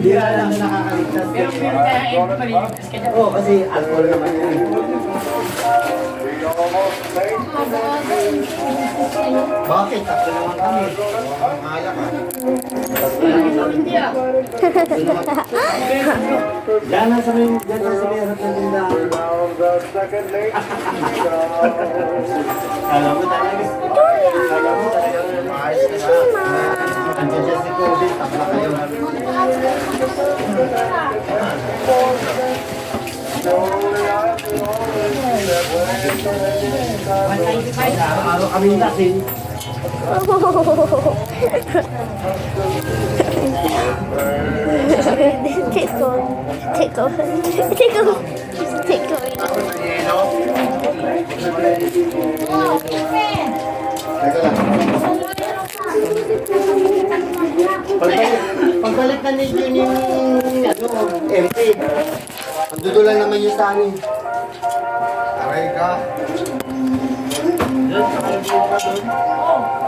Bira lang na nakakaligtas. Pero meron tayo maliligtas ka dyan. Oo, kasi alcohol naman yun. Bakit? Tatlo naman kami. Mahala ka. Hindi ah. Diyan na sa may harap ng tindahan. Alam mo talaga. Alam mo talaga. Maayos ka na. Andiyan siya si Kobe. Tapla kayo. Araw kami natin. Tickle. Tickle. Tickle. Pagbalik na ninyo yung MP. Magdudulan naman yung sa amin. Aray ka. Doon, sa kayo pa doon.